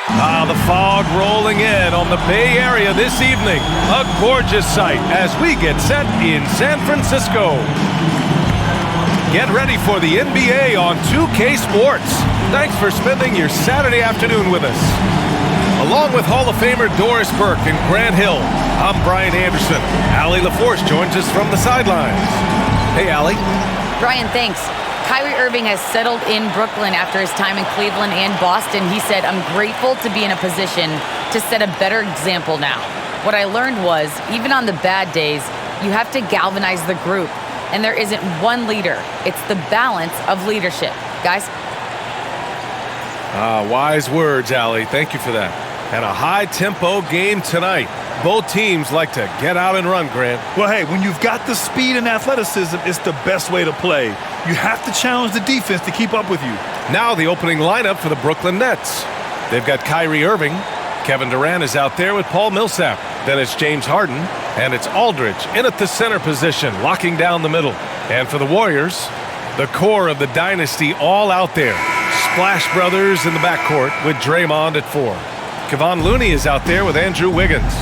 The fog rolling in on the Bay Area this evening. A gorgeous sight as we get set in San Francisco. Get ready for the NBA on 2K Sports. Thanks for spending your Saturday afternoon with us. Along with Hall of Famer Doris Burke and Grant Hill, I'm Brian Anderson. Allie LaForce joins us from the sidelines. Hey, Allie. Brian, thanks. Kyrie Irving has settled in Brooklyn after his time in Cleveland and Boston. He said, "I'm grateful to be in a position to set a better example now. What I learned was, even on the bad days, you have to galvanize the group. And there isn't one leader. It's the balance of leadership." Guys? Wise words, Allie. Thank you for that. And a high-tempo game tonight. Both teams like to get out and run, Grant. Well, hey, when you've got the speed and athleticism, it's the best way to play. You have to challenge the defense to keep up with you. Now the opening lineup for the Brooklyn Nets. They've got Kyrie Irving. Kevin Durant is out there with Paul Millsap. Then it's James Harden. And it's Aldridge in at the center position, locking down the middle. And for the Warriors, the core of the dynasty all out there. Splash Brothers in the backcourt with Draymond at 4. Kevon Looney is out there with Andrew Wiggins.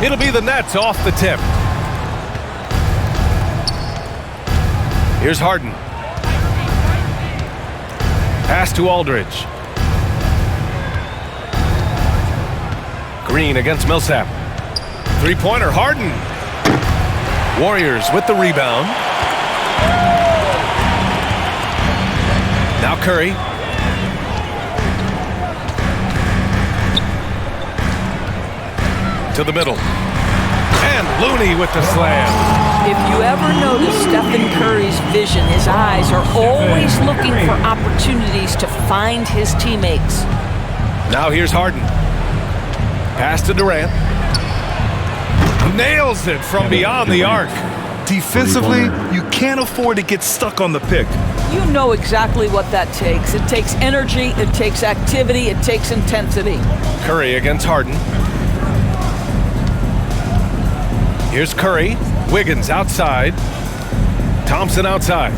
It'll be the Nets off the tip. Here's Harden. Pass to Aldridge. Green against Millsap. Three-pointer, Harden. Warriors with the rebound. Now Curry. To the middle. And Looney with the slam. If you ever notice Stephen Curry's vision, his eyes are always looking for opportunities to find his teammates. Now here's Harden. Pass to Durant. Nails it from beyond the arc. Defensively, you can't afford to get stuck on the pick. You know exactly what that takes. It takes energy, it takes activity, it takes intensity. Curry against Harden. Here's Curry. Wiggins outside. Thompson outside.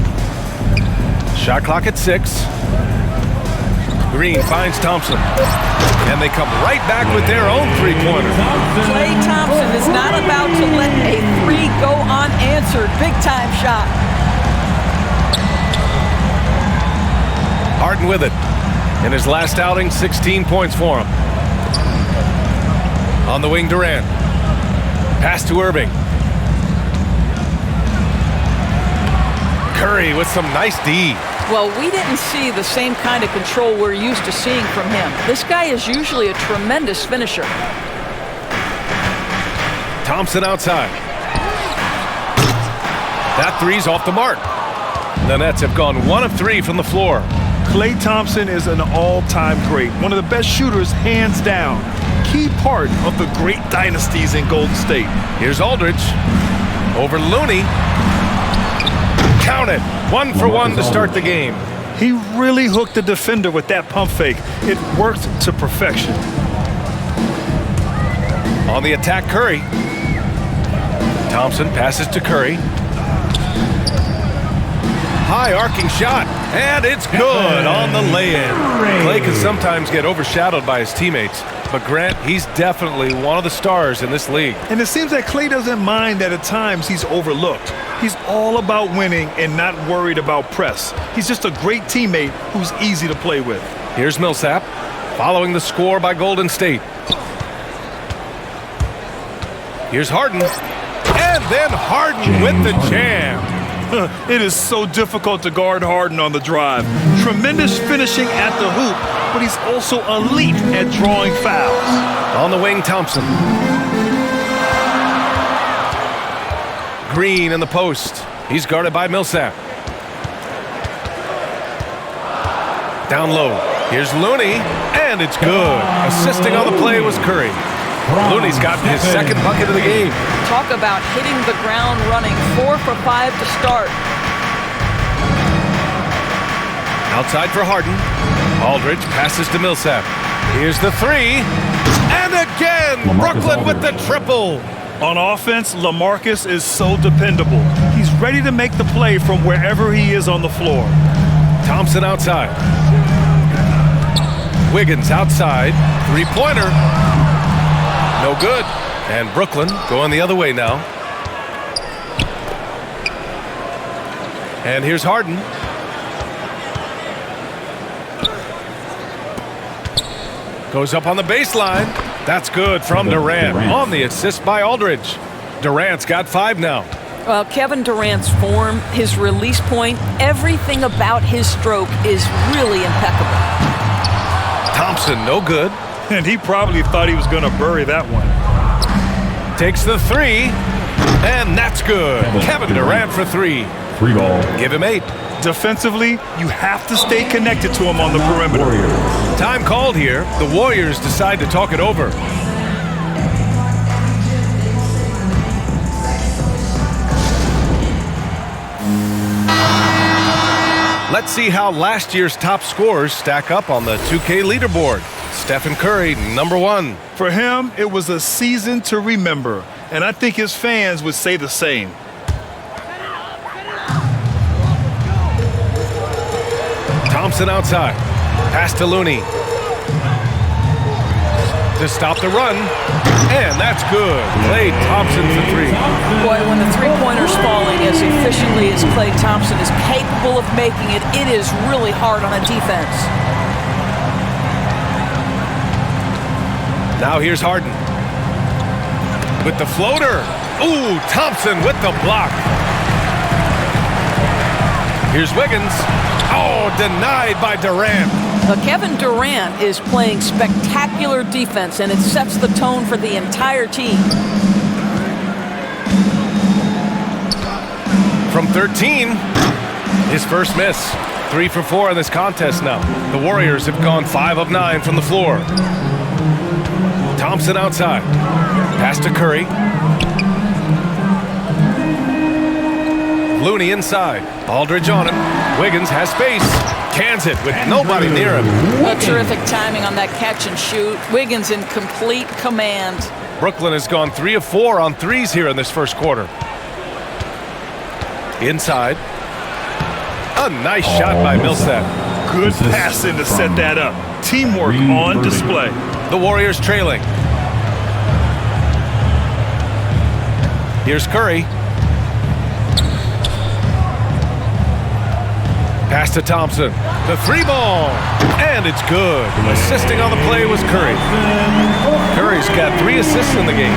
Shot clock at 6. Green finds Thompson. And they come right back with their own three-pointer. Klay Thompson is not about to let a three go unanswered. Big-time shot. Harden with it. In his last outing, 16 points for him. On the wing, Durant. Pass to Irving. Curry with some nice D. Well, we didn't see the same kind of control we're used to seeing from him. This guy is usually a tremendous finisher. Thompson outside. That three's off the mark. The Nets have gone 1 of 3 from the floor. Klay Thompson is an all-time great, one of the best shooters hands down. Key part of the great dynasties in Golden State. Here's Aldridge. Over Looney. Count it. 1 for 1 to start the game. He really hooked the defender with that pump fake. It worked to perfection. On the attack, Curry. Thompson passes to Curry. High arcing shot. And it's good on the lay-in. Klay can sometimes get overshadowed by his teammates. But Grant, he's definitely one of the stars in this league. And it seems that Klay doesn't mind that at times he's overlooked. He's all about winning and not worried about press. He's just a great teammate who's easy to play with. Here's Millsap, following the score by Golden State. Here's Harden. And then Harden with the jam. It is so difficult to guard Harden on the drive. Tremendous finishing at the hoop, but he's also elite at drawing fouls. On the wing, Thompson. Green in the post. He's guarded by Millsap. Down low. Here's Looney, and it's good. Assisting on the play was Curry. Looney's got his second bucket of the game. Talk about hitting the ground running. 4 for 5 to start. Outside for Harden. Aldridge passes to Millsap. Here's the three. And again, Brooklyn with the triple. On offense, LaMarcus is so dependable. He's ready to make the play from wherever he is on the floor. Thompson outside. Wiggins outside. Three-pointer. No good. And Brooklyn going the other way now. And here's Harden. Goes up on the baseline. That's good from Durant. On the assist by Aldridge. Durant's got 5 now. Well, Kevin Durant's form, his release point, everything about his stroke is really impeccable. Thompson, no good. And he probably thought he was going to bury that one. Takes the 3, and that's good. Kevin Durant for 3. 3 ball. Give him 8. Defensively, you have to stay connected to him on the perimeter. Time called here. The Warriors decide to talk it over. Let's see how last year's top scorers stack up on the 2K leaderboard. Stephen Curry, number 1. For him, it was a season to remember, and I think his fans would say the same. Thompson outside. Pass to Looney. To stop the run. And that's good. Klay Thompson for 3. Boy, when the three-pointer's falling as efficiently as Klay Thompson is capable of making it, it is really hard on a defense. Now here's Harden. With the floater. Ooh, Thompson with the block. Here's Wiggins. Oh, denied by Durant. But Kevin Durant is playing spectacular defense, and it sets the tone for the entire team. From 13, his first miss. 3 for 4 in this contest now. The Warriors have gone 5 of 9 from the floor. Thompson outside. Pass to Curry. Looney inside. Aldridge on him. Wiggins has space. Cans it with nobody near him. A terrific timing on that catch and shoot. Wiggins in complete command. Brooklyn has gone 3 of 4 on threes here in this first quarter. Inside. A nice shot by Millsap. Good passing to set that up. Teamwork on display. The Warriors trailing. Here's Curry. Pass to Thompson. The 3-ball. And it's good. Assisting on the play was Curry. Curry's got 3 assists in the game.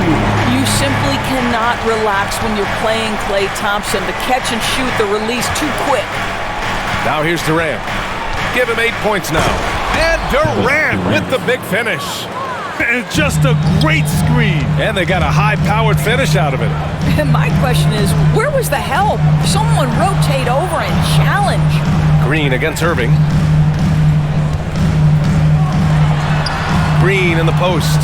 You simply cannot relax when you're playing Klay Thompson. The catch and shoot, the release too quick. Now here's Durant. Give him 8 points now. And Durant with the big finish. And just a great screen. And they got a high-powered finish out of it. And my question is, where was the help? Someone rotate over and challenge. Green against Irving. Green in the post.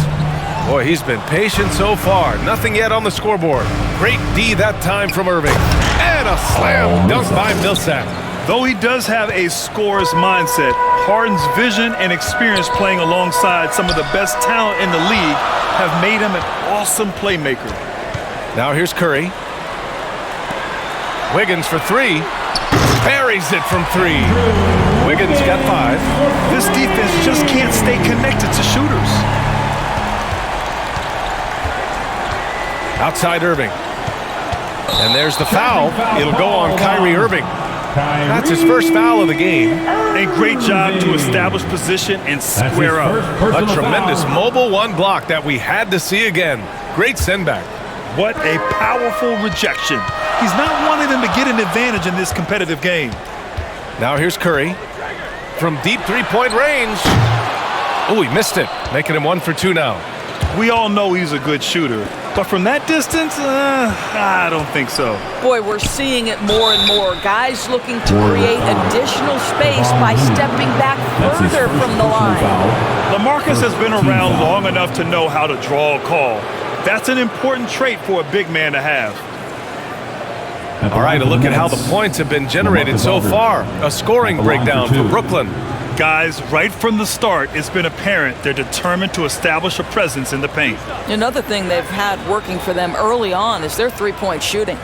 Boy, he's been patient so far. Nothing yet on the scoreboard. Great D that time from Irving. And a slam dunk by Millsap. Though he does have a scorer's mindset, Harden's vision and experience playing alongside some of the best talent in the league have made him an awesome playmaker. Now here's Curry. Wiggins for 3. Buries it from 3. Wiggins got 5. This defense just can't stay connected to shooters. Outside Irving. And there's the foul. It'll go on Kyrie Irving. That's his first foul of the game. A great job to establish position and square up. A tremendous mobile 1 block that we had to see again. Great send-back. What a powerful rejection. He's not wanting them to get an advantage in this competitive game. Now here's Curry. From deep 3-point range. Oh, he missed it. Making him 1 for 2 now. We all know he's a good shooter. But from that distance, I don't think so. Boy, we're seeing it more and more. Guys looking to create additional space by stepping back further from the line. LaMarcus has been around long enough to know how to draw a call. That's an important trait for a big man to have. All right, a look at how the points have been generated so far. A scoring breakdown for Brooklyn. Guys, right from the start, it's been apparent they're determined to establish a presence in the paint. Another thing they've had working for them early on is their three-point shooting.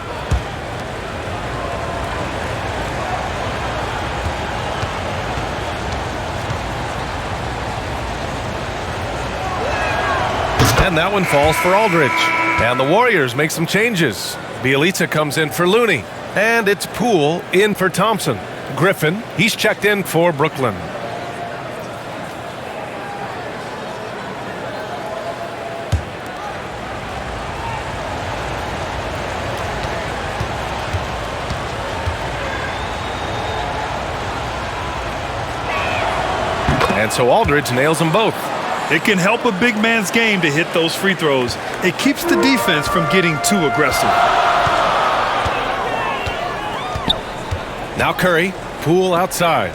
And that one falls for Aldridge. And the Warriors make some changes. Bjelica comes in for Looney. And it's Poole in for Thompson. Griffin, he's checked in for Brooklyn. And so Aldridge nails them both. It can help a big man's game to hit those free throws. It keeps the defense from getting too aggressive. Now Curry, Poole outside.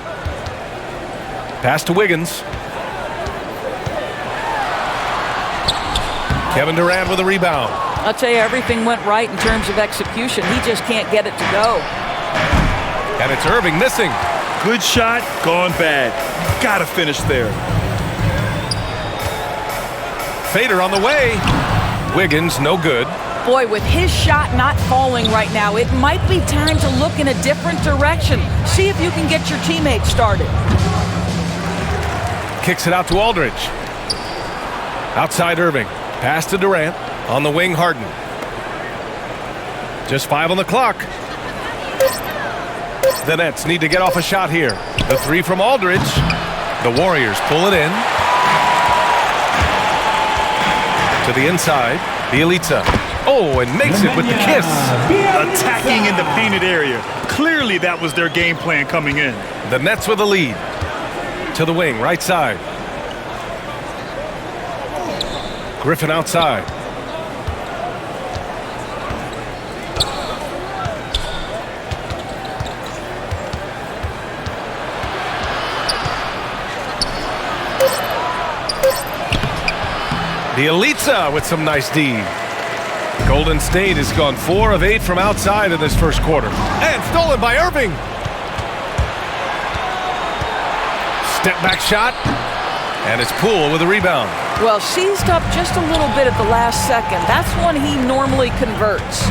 Pass to Wiggins. Kevin Durant with a rebound. I'll tell you, everything went right in terms of execution. He just can't get it to go. And it's Irving missing. Good shot, gone bad. Gotta finish there. Fader on the way. Wiggins, no good. Boy, with his shot not falling right now, it might be time to look in a different direction. See if you can get your teammates started. Kicks it out to Aldridge. Outside Irving. Pass to Durant. On the wing, Harden. Just 5 on the clock. The Nets need to get off a shot here. The 3 from Aldridge. The Warriors pull it in. To the inside. Bjelica. Oh, and makes it with the kiss. Attacking in the painted area. Clearly that was their game plan coming in. The Nets with the lead. To the wing, right side. Griffin outside. Bjelica with some nice D. Golden State has gone 4 of 8 from outside in this first quarter. And stolen by Irving. Step back shot. And it's Poole with a rebound. Well, seized up just a little bit at the last second. That's when he normally converts.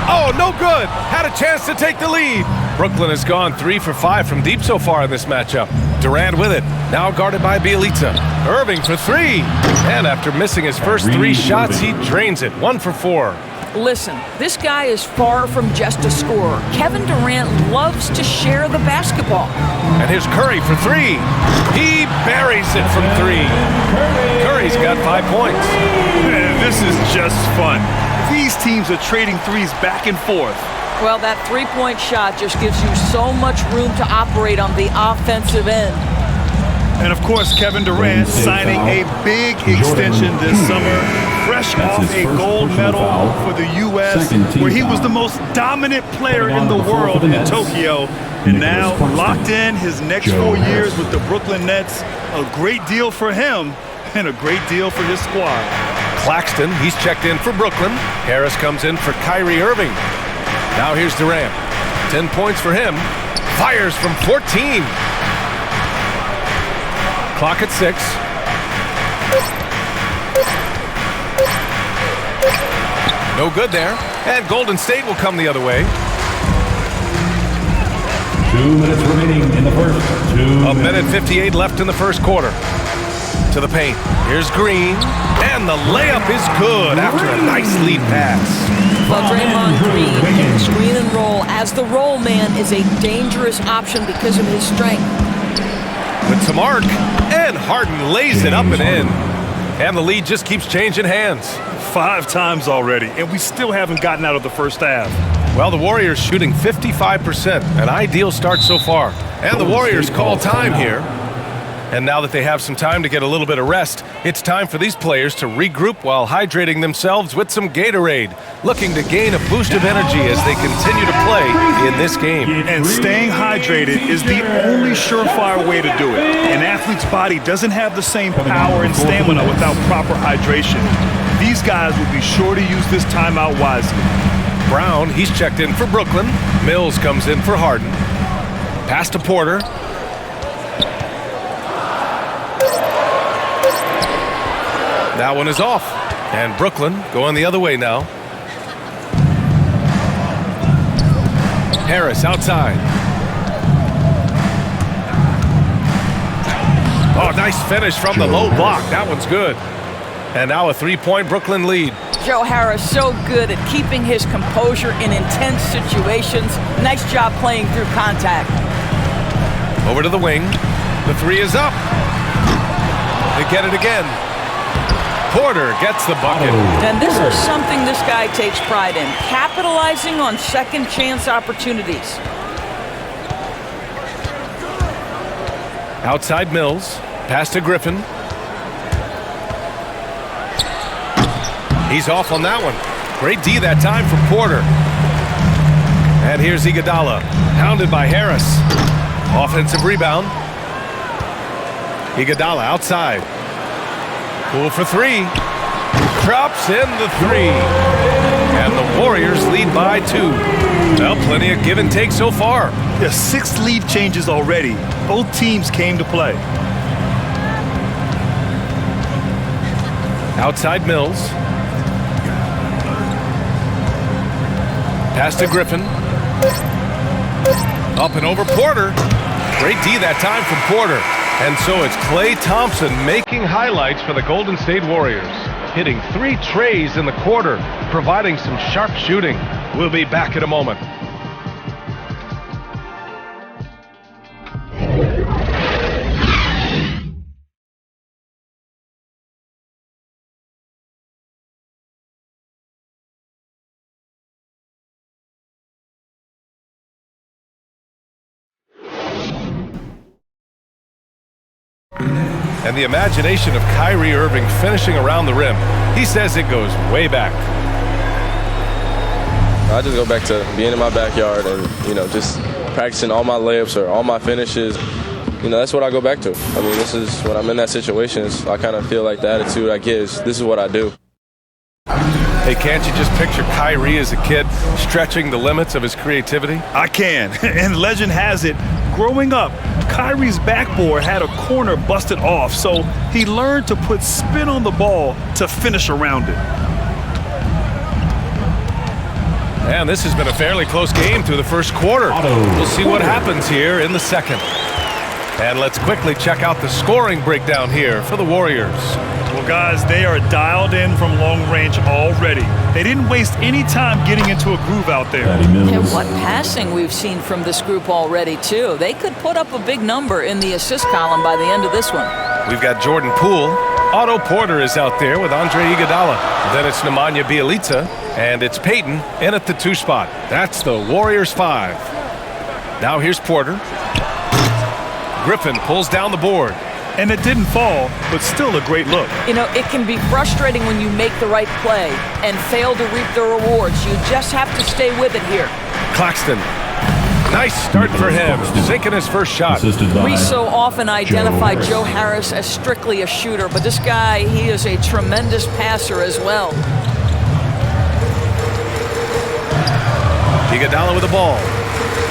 Oh, no good. Had a chance to take the lead. Brooklyn has gone 3 for 5 from deep so far in this matchup. Durant with it. Now guarded by Bjelica. Irving for 3. And after missing his first 3 shots, he drains it. 1 for 4. Listen, this guy is far from just a scorer. Kevin Durant loves to share the basketball. And here's Curry for 3. He buries it from 3. Curry's got 5 points. Man, this is just fun. These teams are trading threes back and forth. Well, that three-point shot just gives you so much room to operate on the offensive end. And of course, Kevin Durant signing a big extension this summer, fresh off a gold medal for the U.S., where he was the most dominant player in the world in Tokyo. And now locked in his next 4 years with the Brooklyn Nets. A great deal for him and a great deal for his squad. Claxton, he's checked in for Brooklyn. Harris comes in for Kyrie Irving. Now here's Durant. 10 points for him. Fires from 14. Clock at 6. No good there. And Golden State will come the other way. 2 minutes remaining in the first. 2 A minute 58 left in the first quarter. To the paint. Here's Green. And the layup is good after a nice lead pass. Well, Draymond Green in the screen and roll as the roll man is a dangerous option because of his strength. With some arc, and Harden lays it up and in. And the lead just keeps changing hands. 5 times already, and we still haven't gotten out of the first half. Well, the Warriors shooting 55%, an ideal start so far. And the Warriors call time here. And now that they have some time to get a little bit of rest, it's time for these players to regroup while hydrating themselves with some Gatorade, looking to gain a boost of energy as they continue to play in this game. And staying hydrated is the only surefire way to do it. An athlete's body doesn't have the same power and stamina without proper hydration. These guys will be sure to use this timeout wisely. Brown, he's checked in for Brooklyn. Mills comes in for Harden. Pass to Porter. That one is off. And Brooklyn going the other way now. Harris outside. Oh, nice finish from the low block. That one's good. And now a 3-point Brooklyn lead. Joe Harris so good at keeping his composure in intense situations. Nice job playing through contact. Over to the wing. The 3 is up. They get it again. Porter gets the bucket. And this is something this guy takes pride in, capitalizing on second chance opportunities. Outside Mills. Pass to Griffin. He's off on that one. Great D that time from Porter. And here's Iguodala. Hounded by Harris. Offensive rebound. Iguodala outside. Poole for 3. Drops in the 3. And the Warriors lead by 2. Well, plenty of give and take so far. There's 6 lead changes already. Both teams came to play. Outside Mills. Pass to Griffin. Up and over Porter. Great D that time from Porter. And so it's Klay Thompson making highlights for the Golden State Warriors. Hitting 3 trays in the quarter, providing some sharp shooting. We'll be back in a moment. And the imagination of Kyrie Irving finishing around the rim. He says it goes way back. I just go back to being in my backyard and, just practicing all my layups or all my finishes. That's what I go back to. I mean, this is when I'm in that situation, I kind of feel like the attitude I get is this is what I do. Hey, can't you just picture Kyrie as a kid stretching the limits of his creativity? I can. And legend has it, growing up, Kyrie's backboard had a corner busted off, so he learned to put spin on the ball to finish around it. And this has been a fairly close game through the first quarter. We'll see what happens here in the second. And let's quickly check out the scoring breakdown here for the Warriors. Well, guys, they are dialed in from long range already. They didn't waste any time getting into a groove out there. And what passing we've seen from this group already, too. They could put up a big number in the assist column by the end of this one. We've got Jordan Poole. Otto Porter is out there with Andre Iguodala. Then it's Nemanja Bjelica, and it's Payton in at the 2 spot. That's the Warriors 5. Now here's Porter. Griffin pulls down the board. And it didn't fall, but still a great look. It can be frustrating when you make the right play and fail to reap the rewards. You just have to stay with it here. Claxton. Nice start for him, sinking his first shot. We so often identify Joe Harris as strictly a shooter, but this guy, he is a tremendous passer as well. Iguodala with the ball.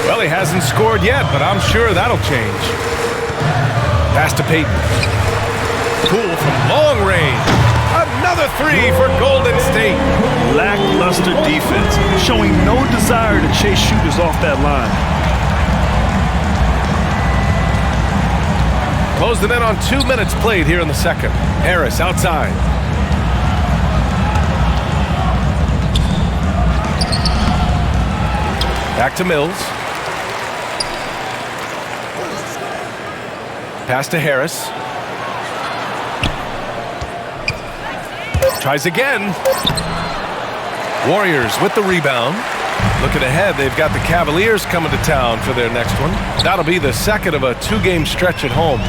Well, he hasn't scored yet, but I'm sure that'll change. Pass to Payton. Poole from long range. Another 3 for Golden State. Lackluster defense, showing no desire to chase shooters off that line. Closing in on 2 minutes played here in the second. Harris outside. Back to Mills. Pass to Harris. Tries again. Warriors with the rebound. Looking ahead, they've got the Cavaliers coming to town for their next one. That'll be the second of a 2-game stretch at home.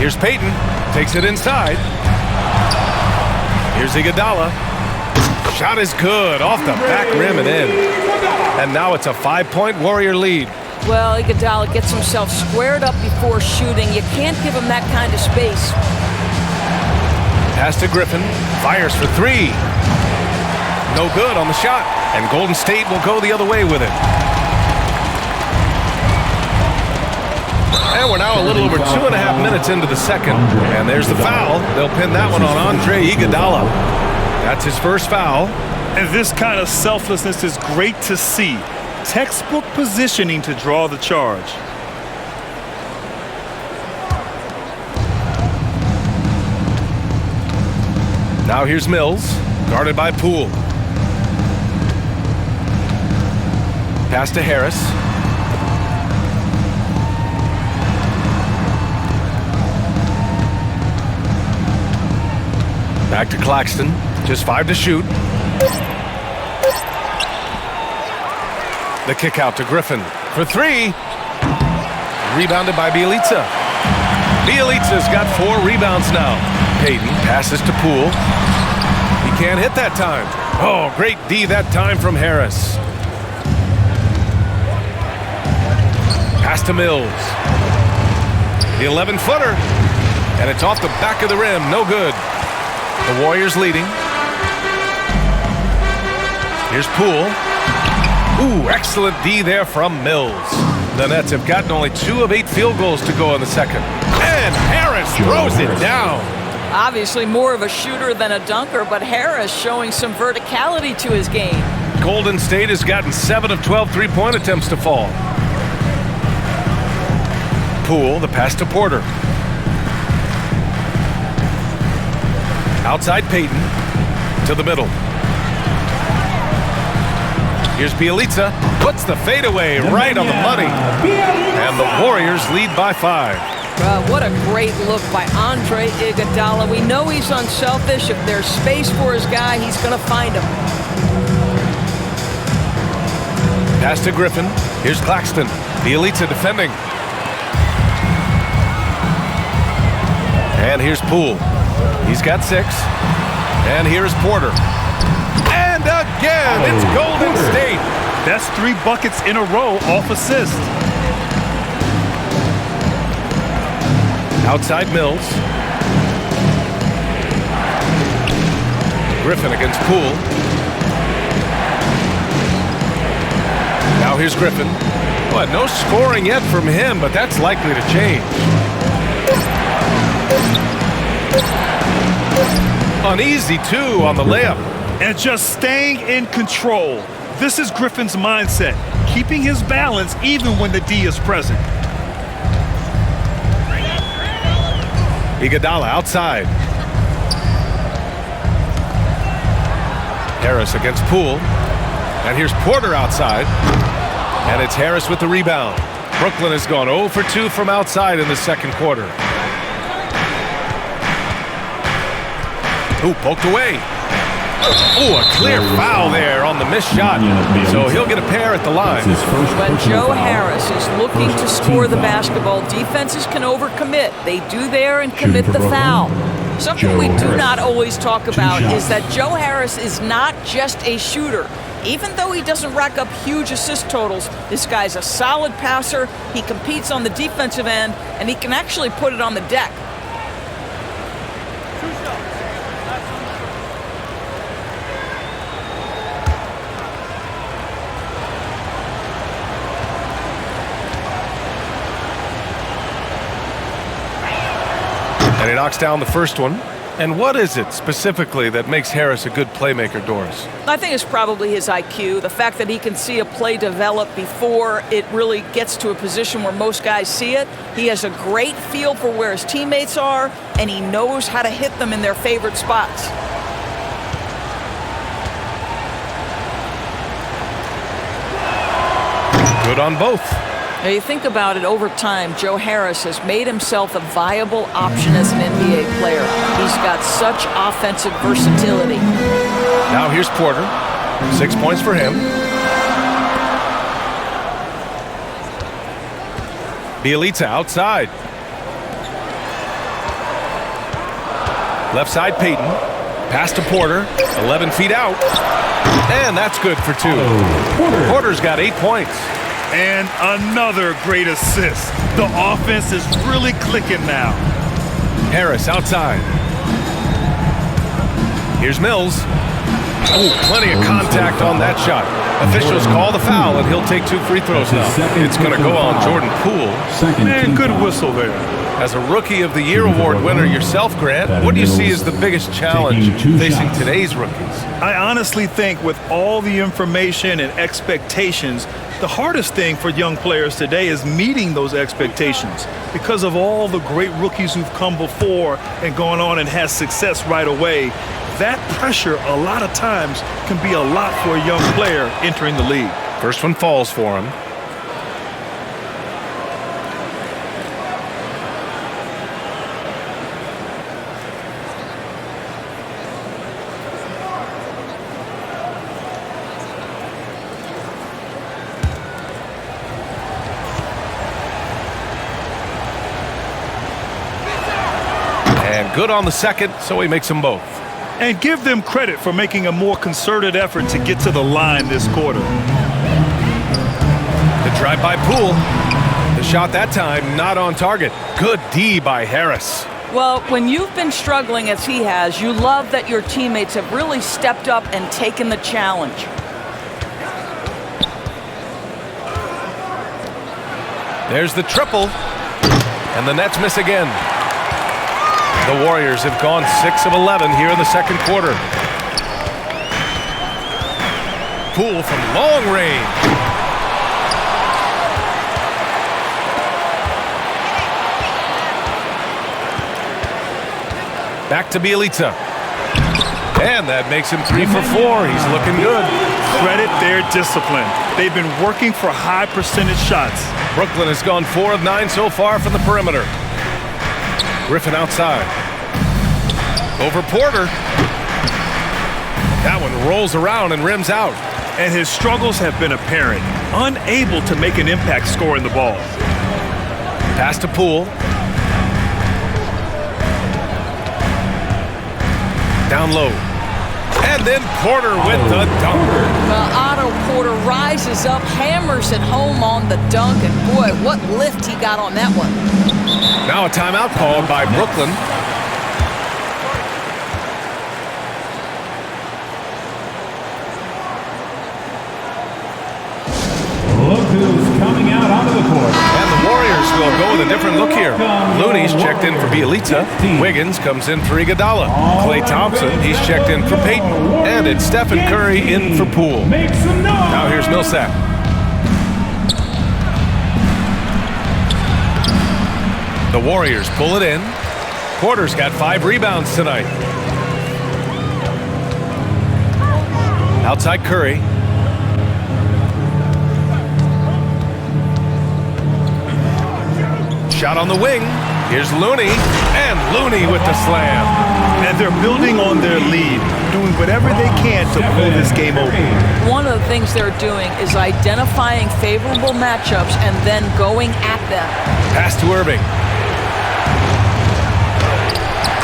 Here's Payton. Takes it inside. Here's Iguodala. Shot is good. Off the back rim and in. And now it's a 5-point Warrior lead. Well, Iguodala gets himself squared up before shooting. You can't give him that kind of space. Pass to Griffin. Fires for 3. No good on the shot. And Golden State will go the other way with it. And we're now a little over 2.5 minutes into the second. And there's the foul. They'll pin that one on Andre Iguodala. That's his first foul. And this kind of selflessness is great to see. Textbook positioning to draw the charge. Now here's Mills, guarded by Poole. Pass to Harris. Back to Claxton. Just 5 to shoot. The kick out to Griffin for 3. Rebounded by Bjelica. Bjelica's got 4 rebounds now. Payton passes to Poole. He can't hit that time. Oh, great D that time from Harris. Pass to Mills. The 11-footer. And it's off the back of the rim. No good. The Warriors leading. Here's Poole. Ooh, excellent D there from Mills. The Nets have gotten only 2 of 8 field goals to go in the second. And Harris throws it down. Obviously more of a shooter than a dunker, but Harris showing some verticality to his game. Golden State has gotten 7 of 12 three-point attempts to fall. Poole, the pass to Porter. Outside Payton to the middle. Here's Bjelica, puts the fadeaway right on the money. And the Warriors lead by 5. What a great look by Andre Iguodala. We know he's unselfish. If there's space for his guy, he's going to find him. Pass to Griffin. Here's Claxton. Bjelica defending. And here's Poole. He's got 6. And here's Porter. And again, it's Golden State. That's 3 buckets in a row off assist. Outside Mills. Griffin against Poole. Now here's Griffin. Well, no scoring yet from him, but that's likely to change. Uneasy, too, on the layup. And just staying in control. This is Griffin's mindset, keeping his balance even when the D is present. Iguodala outside. Harris against Poole. And here's Porter outside. And it's Harris with the rebound. Brooklyn has gone 0 for 2 from outside in the second quarter. Ooh, poked away. Ooh, a clear foul there on the missed shot. So he'll get a pair at the line. When Joe Harris is looking to score the basketball, defenses can overcommit. They do there and commit the foul. Something we do not always talk about is that Joe Harris is not just a shooter. Even though he doesn't rack up huge assist totals, this guy's a solid passer. He competes on the defensive end, and he can actually put it on the deck. And he knocks down the first one. And what is it specifically that makes Harris a good playmaker, Doris? I think it's probably his IQ, the fact that he can see a play develop before it really gets to a position where most guys see it. He has a great feel for where his teammates are, and he knows how to hit them in their favorite spots. Good on both. Now you think about it, over time, Joe Harris has made himself a viable option as an NBA player. He's got such offensive versatility. Now here's Porter. 6 points for him. Bjelica outside. Left side Payton. Pass to Porter. 11 feet out. And that's good for 2. Porter's got 8 points. And another great assist. The offense is really clicking now. Harris outside. Here's Mills. Oh, plenty of contact on that shot. Officials call the foul, and he'll take 2 free throws now. It's going to go on Jordan Poole. Man, good whistle there. As a Rookie of the Year award winner yourself, Grant, what do you see as the biggest challenge facing today's rookies? I honestly think with all the information and expectations, the hardest thing for young players today is meeting those expectations because of all the great rookies who've come before and gone on and had success right away. that pressure a lot of times can be a lot for a young player entering the league. First one falls for him. And good on the second, so he makes them both. And give them credit for making a more concerted effort to get to the line this quarter. The drive by Poole. The shot that time not on target. Good D by Harris. Well, when you've been struggling as he has, you love that your teammates have really stepped up and taken the challenge. There's the triple. And the Nets miss again. The Warriors have gone 6 of 11 here in the second quarter. Poole from long range. Back to Bielitsa. And that makes him 3 for 4. He's looking good. Credit their discipline. They've been working for high percentage shots. Brooklyn has gone 4 of 9 so far from the perimeter. Griffin outside. Over Porter. That one rolls around and rims out. And his struggles have been apparent. Unable to make an impact scoring the ball. Pass to Poole. Down low. And then Porter with the dunk. Otto Porter rises up, hammers it home on the dunk, and boy, what lift he got on that one. Now a timeout called by Brooklyn. Look who's coming out onto the court. And the Warriors will go with a different look here. Looney's checked in for Bielitsa. Wiggins comes in for Iguodala. Klay Thompson, he's checked in for Payton. And it's Stephen Curry in for Poole. Now here's Millsap. The Warriors pull it in. Porter's got 5 rebounds tonight. Outside Curry. Shot on the wing. Here's Looney. And Looney with the slam. And they're building on their lead, doing whatever they can to pull this game over. One of the things they're doing is identifying favorable matchups and then going at them. Pass to Irving.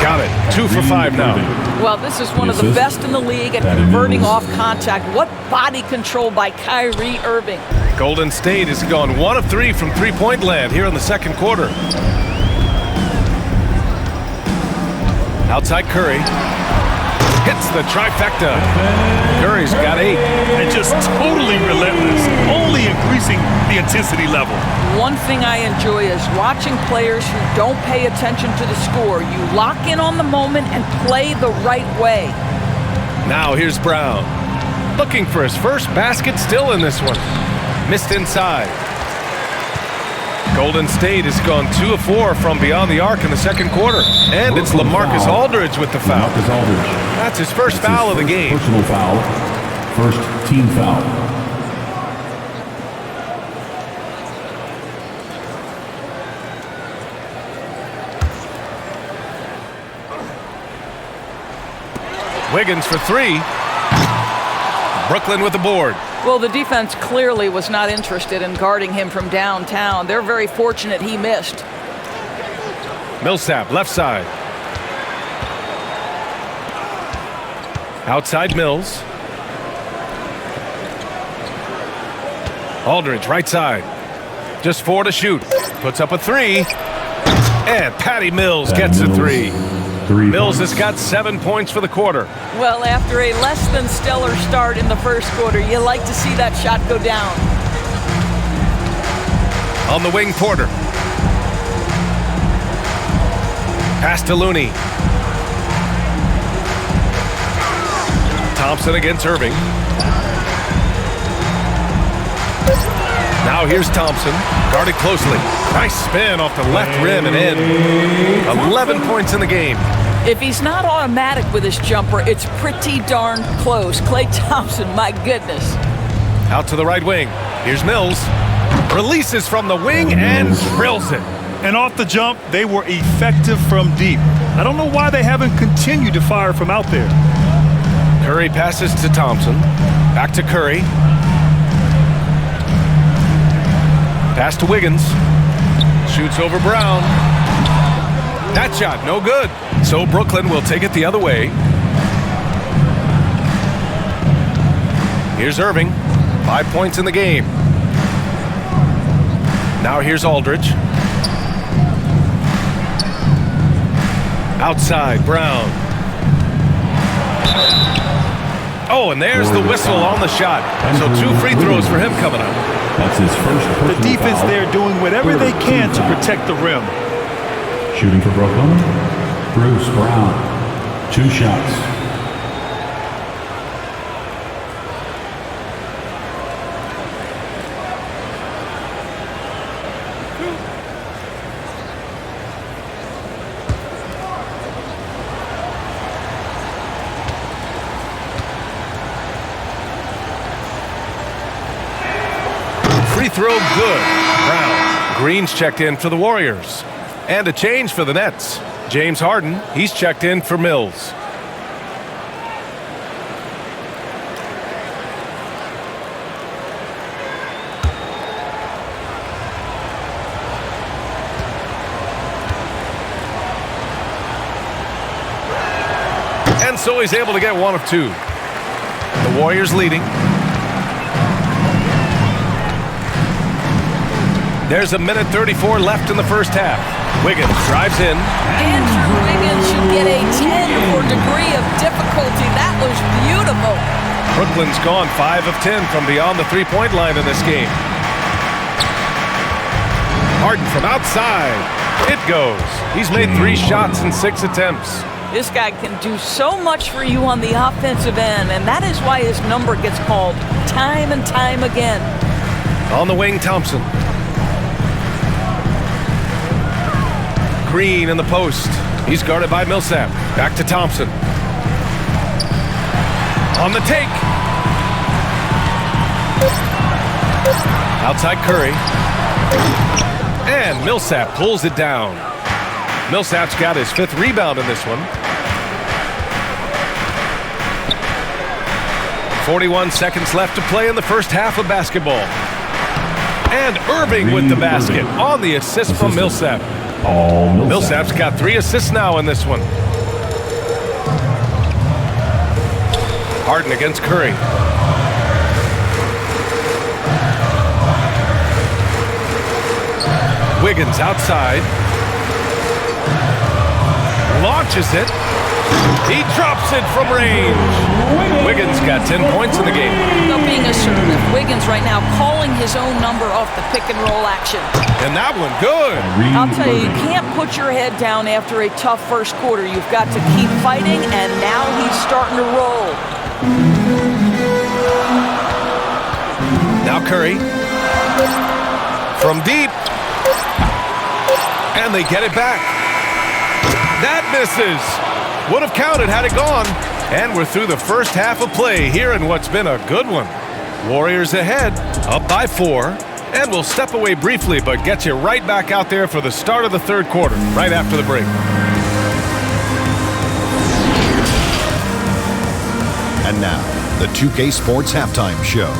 Got it. 2 for 5 now. Well, this is one of the best in the league at converting off contact. What body control by Kyrie Irving. Golden State has gone 1 of 3 from three-point land here in the second quarter. Outside Curry. Hits the trifecta. Curry's got 8. And just totally relentless, only increasing the intensity level. One thing I enjoy is watching players who don't pay attention to the score. You lock in on the moment and play the right way. Now here's Brown. Looking for his first basket still in this one. Missed inside. Golden State has gone 2 of 4 from beyond the arc in the second quarter. And it's LaMarcus Aldridge with the foul. That's his first foul of the game. Personal foul. First team foul. Wiggins for 3. Brooklyn with the board. Well, the defense clearly was not interested in guarding him from downtown. They're very fortunate he missed. Millsap, left side. Outside Mills. Aldridge, right side. Just 4 to shoot. Puts up a 3. And Patty Mills gets a 3. Mills has got 7 points for the quarter. Well, after a less than stellar start in the first quarter, you like to see that shot go down. On the wing, Porter. Pass to Looney. Thompson against Irving. Now here's Thompson, guarded closely. Nice spin off the left rim and in. 11 points in the game. If he's not automatic with his jumper, it's pretty darn close. Klay Thompson, my goodness. Out to the right wing. Here's Mills. Releases from the wing and drills it. And off the jump, they were effective from deep. I don't know why they haven't continued to fire from out there. Curry passes to Thompson. Back to Curry. Pass to Wiggins. Shoots over Brown. That shot, no good. So Brooklyn will take it the other way. Here's Irving. 5 points in the game. Now here's Aldridge. Outside, Brown. Oh, and there's the whistle on the shot. So 2 free throws for him coming up. That's his first. The defense there doing whatever they can to protect the rim. Shooting for Brooklyn, Bruce Brown. 2 shots. Free throw good. Brown. Green's checked in for the Warriors. And a change for the Nets. James Harden, he's checked in for Mills. And so he's able to get 1 of 2. The Warriors leading. There's a minute 34 left in the first half. Wiggins drives in. Andrew Wiggins should get a 10 for degree of difficulty. That was beautiful. Brooklyn's gone 5 of 10 from beyond the three-point line in this game. Harden from outside. It goes. He's made 3 shots in 6 attempts. This guy can do so much for you on the offensive end, and that is why his number gets called time and time again. On the wing, Thompson. Green in the post. He's guarded by Millsap. Back to Thompson. On the take. Outside Curry. And Millsap pulls it down. Millsap's got his 5th rebound in this one. 41 seconds left to play in the first half of basketball. And Irving with the basket on the assist from Millsap. Millsap's got 3 assists now in this one. Harden against Curry. Wiggins outside. Launches it. He drops it from range. Wiggins got 10 points in the game. Now being assertive, Wiggins right now calling his own number off the pick and roll action. And that one good. I'll tell you, you can't put your head down after a tough first quarter. You've got to keep fighting, and now he's starting to roll. Now Curry. From deep. And they get it back. That misses. Would have counted had it gone. And we're through the first half of play here in what's been a good one. Warriors ahead, up by 4. And we'll step away briefly, but get you right back out there for the start of the third quarter, right after the break. And now, the 2K Sports Halftime Show.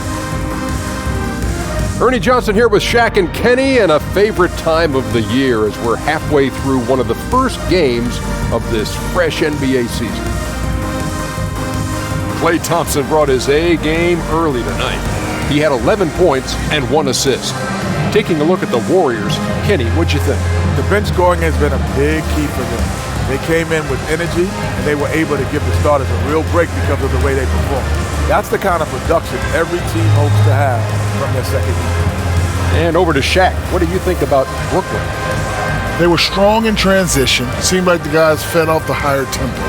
Ernie Johnson here with Shaq and Kenny, and a favorite time of the year as we're halfway through one of the first games of this fresh NBA season. Klay Thompson brought his A game early tonight. He had 11 points and 1 assist. Taking a look at the Warriors, Kenny, what'd you think? The bench scoring has been a big key for them. They came in with energy, and they were able to give the starters a real break because of the way they performed. That's the kind of production every team hopes to have from their second year. And over to Shaq. What do you think about Brooklyn? They were strong in transition. Seemed like the guys fed off the higher tempo.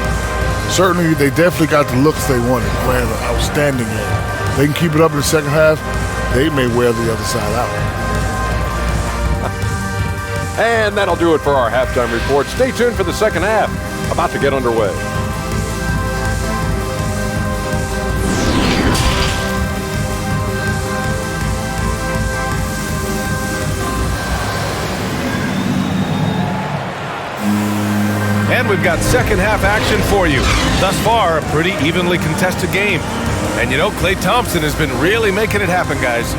Certainly, they definitely got the looks they wanted, playing an outstanding game. They can keep it up in the second half, they may wear the other side out. And that'll do it for our halftime report. Stay tuned for the second half. about to get underway. And we've got second half action for you. Thus far, a pretty evenly contested game. And you know, Klay Thompson has been really making it happen, guys.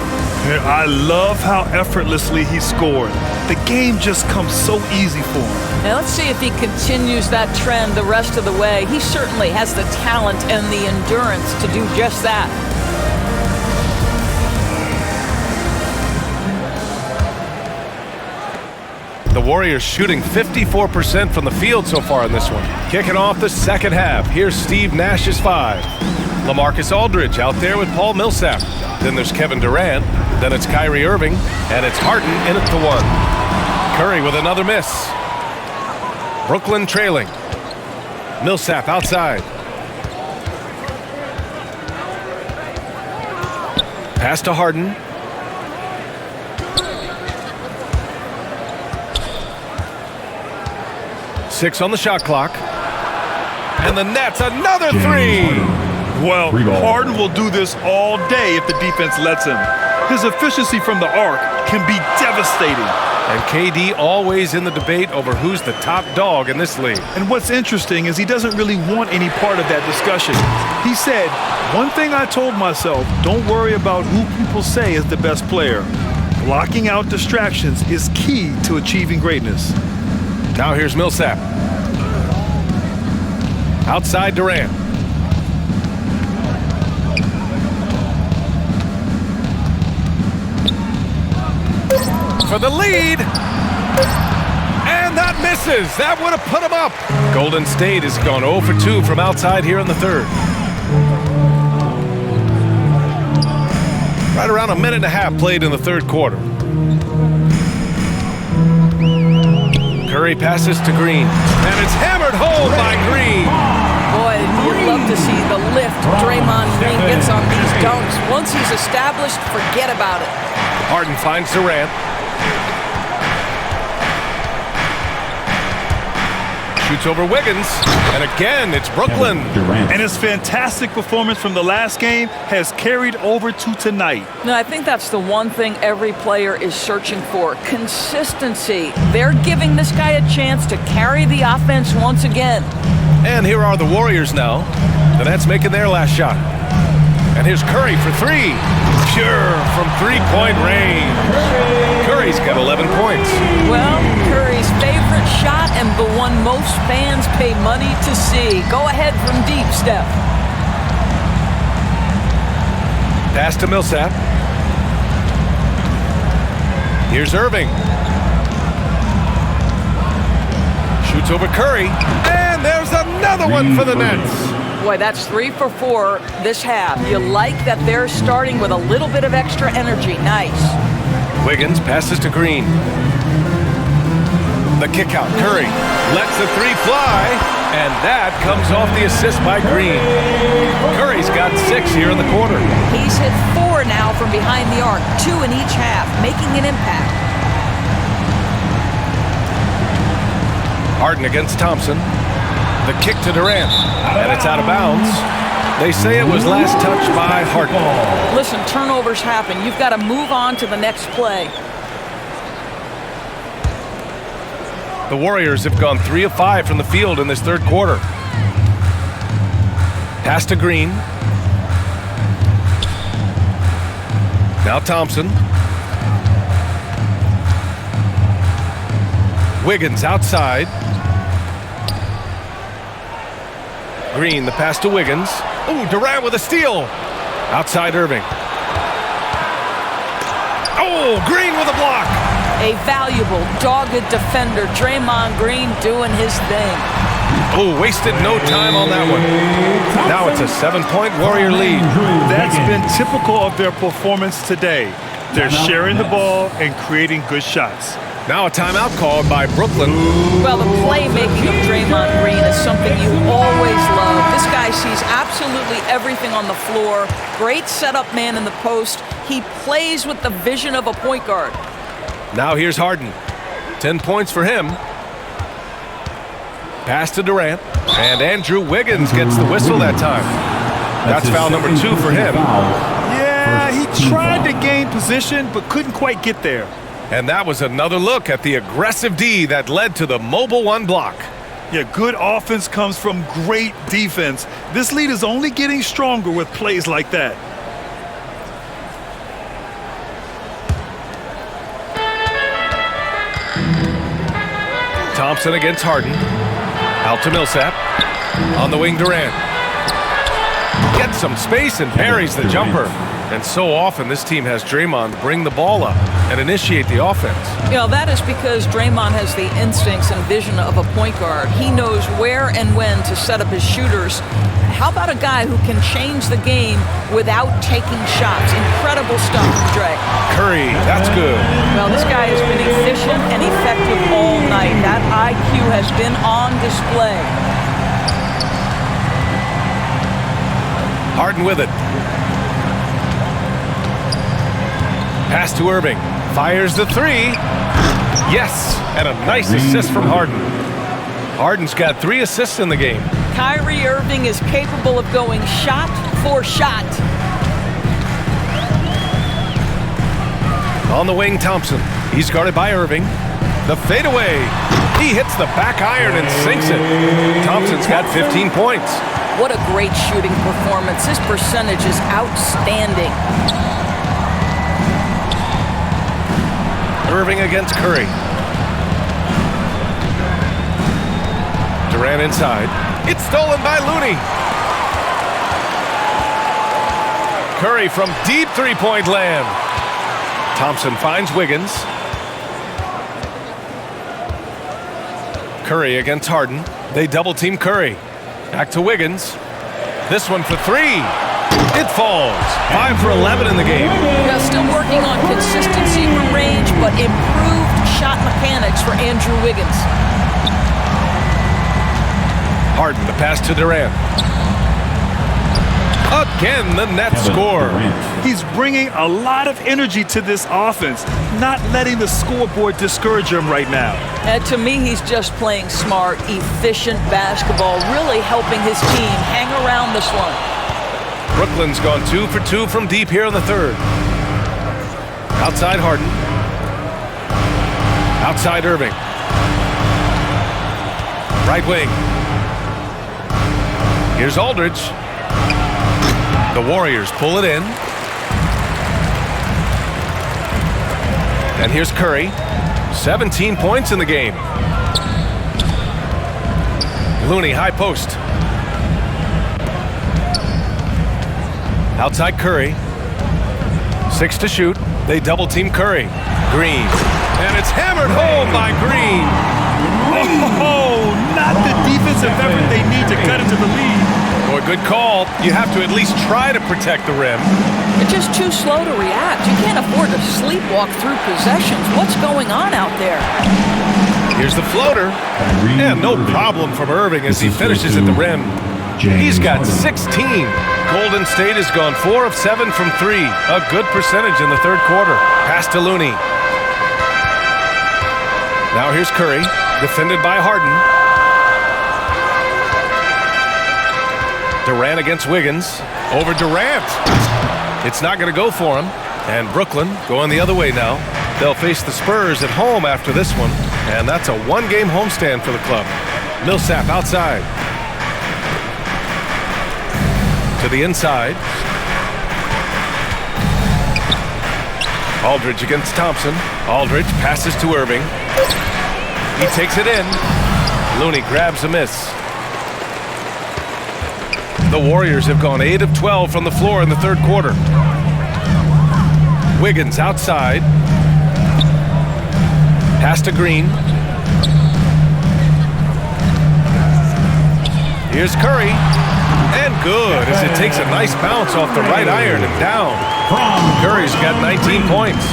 I love how effortlessly he scored. The game just comes so easy for him. Now let's see if he continues that trend the rest of the way. He certainly has the talent and the endurance to do just that. The Warriors shooting 54% from the field so far in this one. Kicking off the second half. Here's Steve Nash's 5. LaMarcus Aldridge out there with Paul Millsap. Then there's Kevin Durant. Then it's Kyrie Irving. And it's Harden in at the 1. Curry with another miss. Brooklyn trailing. Millsap outside. Pass to Harden. Six on the shot clock. And the Nets, another 3. Well, Harden will do this all day if the defense lets him. His efficiency from the arc can be devastating. And KD always in the debate over who's the top dog in this league. And what's interesting is he doesn't really want any part of that discussion. He said, one thing I told myself, don't worry about who people say is the best player. Blocking out distractions is key to achieving greatness. Now here's Millsap. Outside Durant. For the lead. And that misses. That would have put him up. Golden State has gone 0 for 2 from outside here in the third. Right around a minute and a half played in the third quarter. Curry passes to Green, and it's hammered home by Green. Boy, you'd love to see the lift Draymond Green gets on these dunks. Once he's established, forget about it. Harden finds Durant. Shoots over Wiggins, and again, it's Brooklyn. And his fantastic performance from the last game has carried over to tonight. No, I think that's the one thing every player is searching for, consistency. They're giving this guy a chance to carry the offense once again. And here are the Warriors now. The Nets making their last shot. And here's Curry for 3. Pure from three-point range. Curry's got 11 points. Well, Curry's favorite shot and the one most fans pay money to see. Go ahead from deep, Steph. Pass to Millsap. Here's Irving. Shoots over Curry. And there's another one for the Nets. Boy, that's 3 for 4 this half. You like that they're starting with a little bit of extra energy. Nice. Wiggins passes to Green. The kick out. Curry lets the 3 fly, and that comes off the assist by Green. Curry's got 6 here in the quarter. He's hit 4 now from behind the arc, 2 in each half, making an impact. Harden against Thompson. The kick to Durant, and it's out of bounds. They say it was last touched by Harden. Listen, turnovers happen. You've got to move on to the next play. The Warriors have gone 3 of 5 from the field in this third quarter. Pass to Green. Now Thompson. Wiggins outside. Green, the pass to Wiggins. Ooh, Durant with a steal. Outside Irving. Oh, Green with a block. A valuable, dogged defender. Draymond Green doing his thing. Oh, wasted no time on that one. Now it's a 7-point Warrior lead. That's been typical of their performance today. They're sharing the ball and creating good shots. Now a timeout called by Brooklyn. Well, the playmaking of Draymond Green is something you always love. This guy sees absolutely everything on the floor. Great setup man in the post. He plays with the vision of a point guard. Now here's Harden. 10 points for him. Pass to Durant. And Andrew Wiggins gets the whistle that time. That's foul number 2 for him. Yeah, he tried to gain position, but couldn't quite get there. And that was another look at the aggressive D that led to the mobile 1 block. Yeah, good offense comes from great defense. This lead is only getting stronger with plays like that. Thompson against Harden. Out to Millsap. On the wing, Durant. Gets some space and parries the jumper. And so often this team has Draymond bring the ball up and initiate the offense. You know, that is because Draymond has the instincts and vision of a point guard. He knows where and when to set up his shooters. How about a guy who can change the game without taking shots? Incredible stuff from Dre. Curry, that's good. Well, this guy has been efficient and effective all night. That IQ has been on display. Harden with it. Pass to Irving. Fires the 3. Yes, and a nice assist from Harden. Harden's got 3 assists in the game. Kyrie Irving is capable of going shot for shot. On the wing, Thompson. He's guarded by Irving. The fadeaway. He hits the back iron and sinks it. Thompson's got 15 points. What a great shooting performance. His percentage is outstanding. Irving against Curry. Durant inside. It's stolen by Looney. Curry from deep three-point land. Thompson finds Wiggins. Curry against Harden. They double-team Curry. Back to Wiggins. This one for 3. It falls. 5 for 11 in the game. Yeah, still working on consistency from range, but improved shot mechanics for Andrew Wiggins. Harden, the pass to Durant. Again, the net score. He's bringing a lot of energy to this offense, not letting the scoreboard discourage him right now. And to me, he's just playing smart, efficient basketball, really helping his team hang around this one. Brooklyn's gone 2 for 2 from deep here in the third. Outside Harden. Outside Irving. Right wing. Here's Aldridge. The Warriors pull it in. And here's Curry. 17 points in the game. Looney, high post. Outside Curry. 6 to shoot. They double team Curry. Green. And it's hammered home by Green. Oh, not the defensive effort they need to cut into the lead. Boy, good call. You have to at least try to protect the rim. You're just too slow to react. You can't afford to sleepwalk through possessions. What's going on out there? Here's the floater. And no problem from Irving as he finishes at the rim. He's got 16. Golden State has gone 4 of 7 from 3. A good percentage in the third quarter. Pass to Looney. Now here's Curry, defended by Harden. Durant against Wiggins. Over Durant. It's not going to go for him. And Brooklyn going the other way now. They'll face the Spurs at home after this one. And that's a one-game homestand for the club. Millsap outside. To the inside. Aldridge against Thompson. Aldridge passes to Irving. He takes it in. Looney grabs a miss. The Warriors have gone 8 of 12 from the floor in the third quarter. Wiggins outside. Pass to Green. Here's Curry. And good as it takes a nice bounce off the right iron and down. Curry's got 19 points.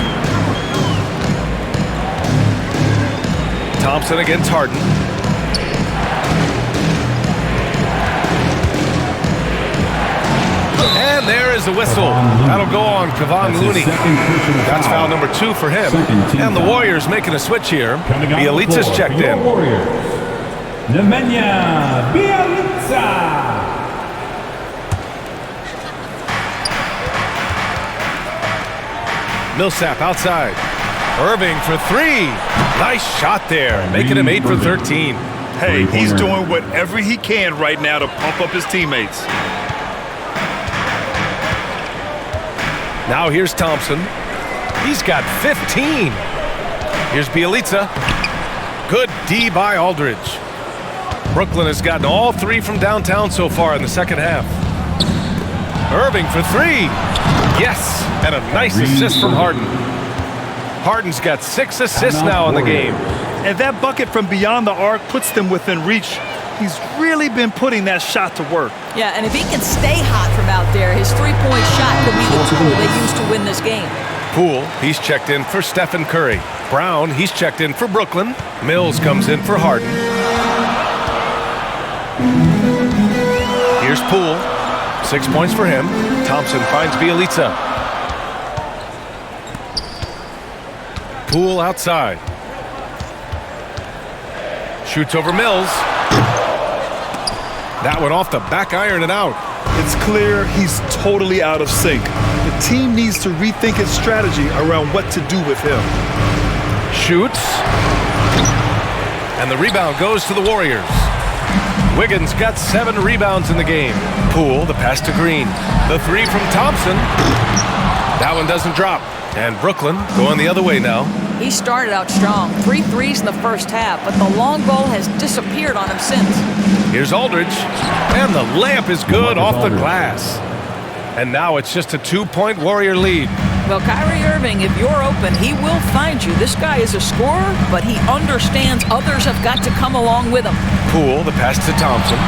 Thompson against Harden. And there is the whistle. That'll go on Kevon Looney. That's foul number 2 for him. And the Warriors making a switch here. Bielitsa's checked in. Nemanja Bjelica. Millsap outside. Irving for three. Nice shot there, making him 8 for 13. Hey, he's doing whatever he can right now to pump up his teammates. Now here's Thompson. He's got 15. Here's Bjelica. Good D by Aldridge. Brooklyn has gotten all three from downtown so far in the second half. Irving for three. Yes, and a nice assist from Harden. Harden's got 6 assists now in the game. And that bucket from beyond the arc puts them within reach. He's really been putting that shot to work. Yeah, and if he can stay hot from out there, his three-point shot could be the tool they use to win this game. Poole, he's checked in for Stephen Curry. Brown, he's checked in for Brooklyn. Mills comes in for Harden. Here's Poole. 6 points for him. Thompson finds Bjelica. Poole outside. Shoots over Mills. That one off the back iron and out. It's clear he's totally out of sync. The team needs to rethink its strategy around what to do with him. Shoots. And the rebound goes to the Warriors. Wiggins got 7 rebounds in the game. Poole, the pass to Green. The three from Thompson. That one doesn't drop. And Brooklyn going the other way now. He started out strong. 3 threes in the first half, but the long ball has disappeared on him since. Here's Aldridge. And the layup is good off the glass. And now it's just a 2-point Warrior lead. Well, Kyrie Irving, if you're open, he will find you. This guy is a scorer, but he understands others have got to come along with him. Poole, the pass to Thompson.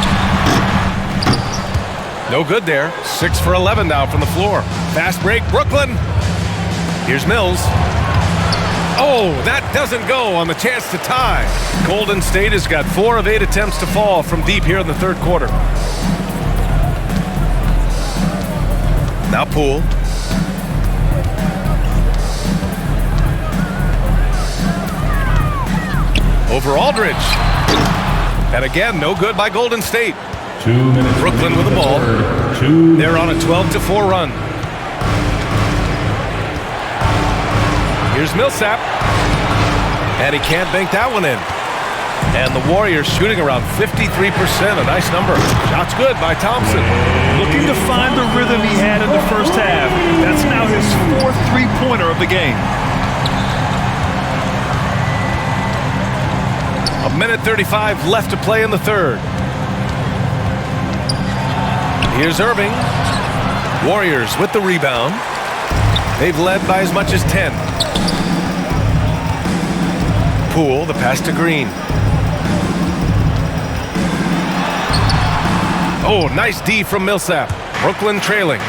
No good there. 6 for 11 now from the floor. Fast break, Brooklyn. Here's Mills. Oh, that doesn't go on the chance to tie. Golden State has got 4 of 8 attempts to fall from deep here in the third quarter. Now Poole. Over Aldridge. And again, no good by Golden State. 2 minutes. Brooklyn with the ball. They're on a 12-4 run. Here's Millsap. And he can't bank that one in. And the Warriors shooting around 53%, a nice number. Shots good by Thompson. Looking to find the rhythm he had in the first half. That's now his 4th three-pointer of the game. A minute 35 left to play in the third. Here's Irving. Warriors with the rebound. They've led by as much as 10. Poole, the pass to Green. Oh, nice D from Millsap. Brooklyn trailing.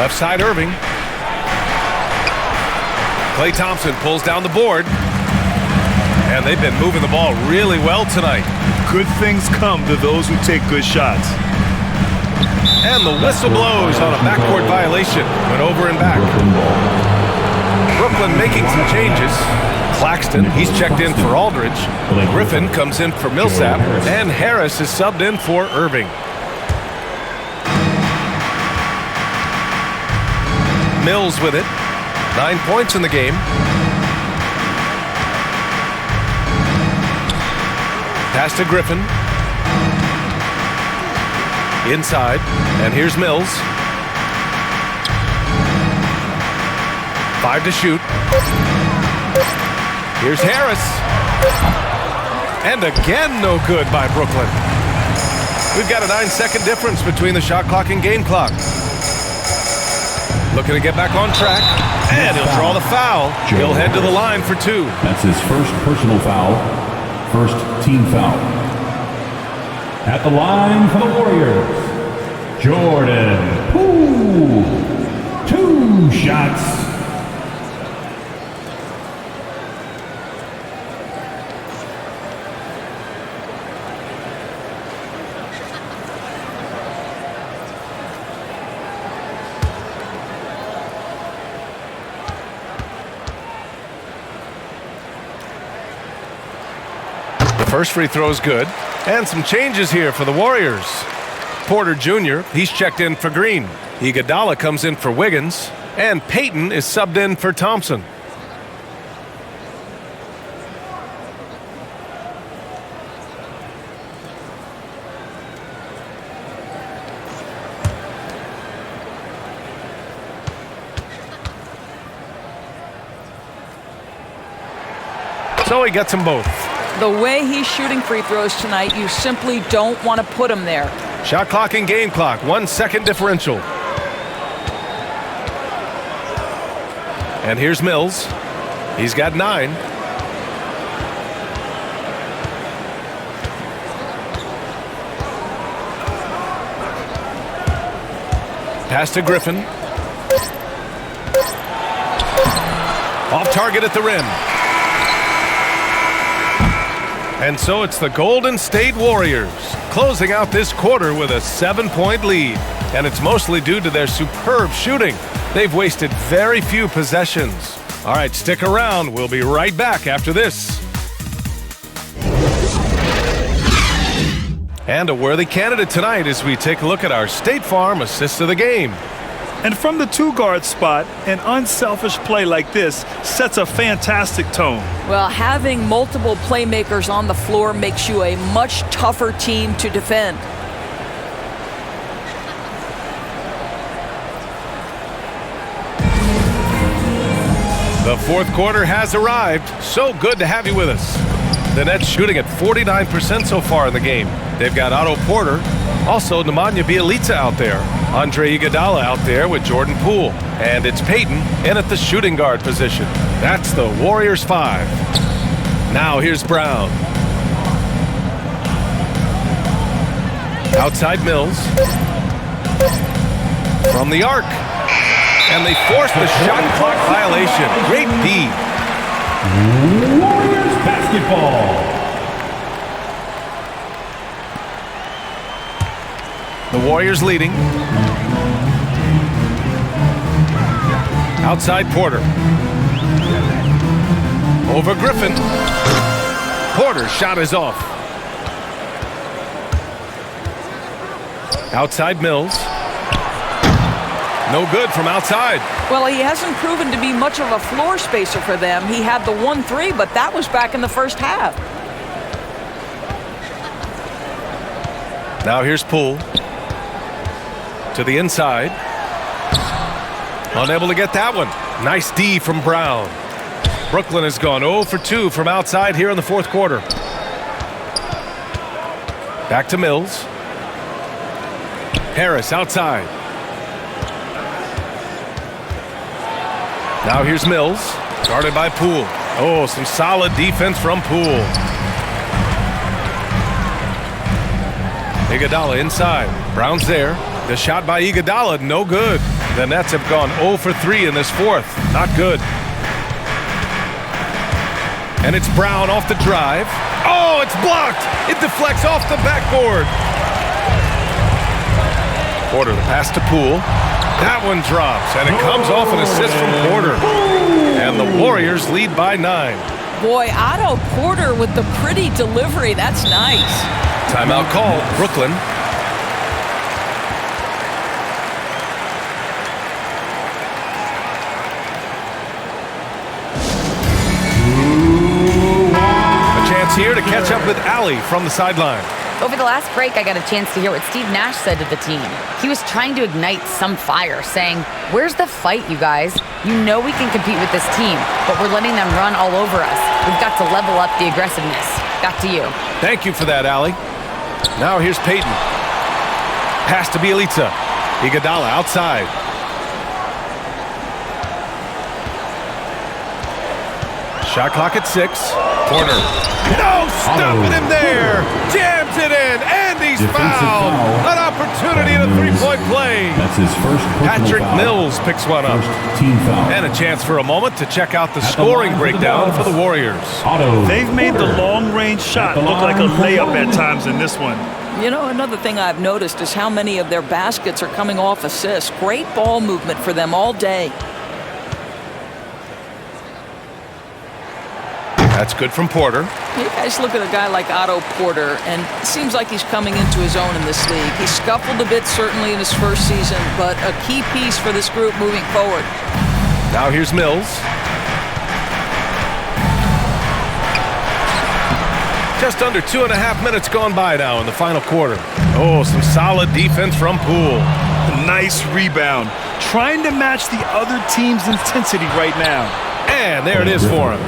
Left side Irving. Klay Thompson pulls down the board. And they've been moving the ball really well tonight. Good things come to those who take good shots. And the whistle blows on a backcourt violation. Went over and back. Brooklyn making some changes. Claxton, he's checked in for Aldridge. Griffin comes in for Millsap. And Harris is subbed in for Irving. Mills with it. 9 points in the game. Pass to Griffin. Inside. And here's Mills. 5 to shoot. Here's Harris. And again, no good by Brooklyn. We've got a 9-second difference between the shot clock and game clock. Looking to get back on track. And he'll draw the foul. He'll head to the line for 2. That's his first personal foul. First team foul. At the line for the Warriors, Jordan Poole. 2 shots. First free throw is good. And some changes here for the Warriors. Porter Jr., he's checked in for Green. Iguodala comes in for Wiggins. And Payton is subbed in for Thompson. So he gets them both. The way he's shooting free throws tonight, you simply don't want to put him there. Shot clock and game clock, 1 second differential. And here's Mills. He's got 9. Pass to Griffin. Off target at the rim. And so it's the Golden State Warriors closing out this quarter with a 7-point lead. And it's mostly due to their superb shooting. They've wasted very few possessions. All right, stick around. We'll be right back after this. And a worthy candidate tonight as we take a look at our State Farm assist of the game. And from the two-guard spot, an unselfish play like this sets a fantastic tone. Well, having multiple playmakers on the floor makes you a much tougher team to defend. The fourth quarter has arrived. So good to have you with us. The Nets shooting at 49% so far in the game. They've got Otto Porter, also Nemanja Bjelica out there. Andre Iguodala out there with Jordan Poole. And it's Payton in at the shooting guard position. That's the Warriors 5. Now here's Brown. Outside Mills. From the arc. And they force the shot clock violation. Great D. Warriors basketball. The Warriors leading. Outside Porter. Over Griffin. Porter's shot is off. Outside Mills. No good from outside. Well, he hasn't proven to be much of a floor spacer for them. He had the 1-3, but that was back in the first half. Now here's Poole. To the inside. Unable to get that one. Nice D from Brown. Brooklyn has gone 0 for 2 from outside here in the fourth quarter. Back to Mills. Harris outside. Now here's Mills. Guarded by Poole. Oh, some solid defense from Poole. Iguodala inside. Brown's there. The shot by Iguodala, no good. The Nets have gone 0 for 3 in this fourth. Not good. And it's Brown off the drive. Oh, it's blocked. It deflects off the backboard. Porter, the pass to Poole. That one drops, and it comes off an assist from Porter. And the Warriors lead by 9. Boy, Otto Porter with the pretty delivery. That's nice. Timeout called. Brooklyn. A chance here to catch up with Allie from the sideline. Over the last break, I got a chance to hear what Steve Nash said to the team. He was trying to ignite some fire, saying, "Where's the fight, you guys? You know we can compete with this team, but we're letting them run all over us. We've got to level up the aggressiveness." Back to you. Thank you for that, Allie. Now here's Payton. Pass to Bjelica. Iguodala outside. Shot clock at 6. Porter. No, stopping him there. Jams it in, and he's fouled. An opportunity in a three-point play. That's his first Patrick foul. Mills picks one up. First team foul. And a chance for a moment to check out the scoring breakdown for the Warriors. Otto They've made the Porter. long-range shot look like a layup at times in this one. You know, another thing I've noticed is how many of their baskets are coming off assists. Great ball movement for them all day. That's good from Porter. You guys look at a guy like Otto Porter, and it seems like he's coming into his own in this league. He scuffled a bit, certainly, in his first season, but a key piece for this group moving forward. Now here's Mills. Just under 2.5 minutes gone by now in the final quarter. Oh, some solid defense from Poole. Nice rebound. Trying to match the other team's intensity right now. And there it is for him.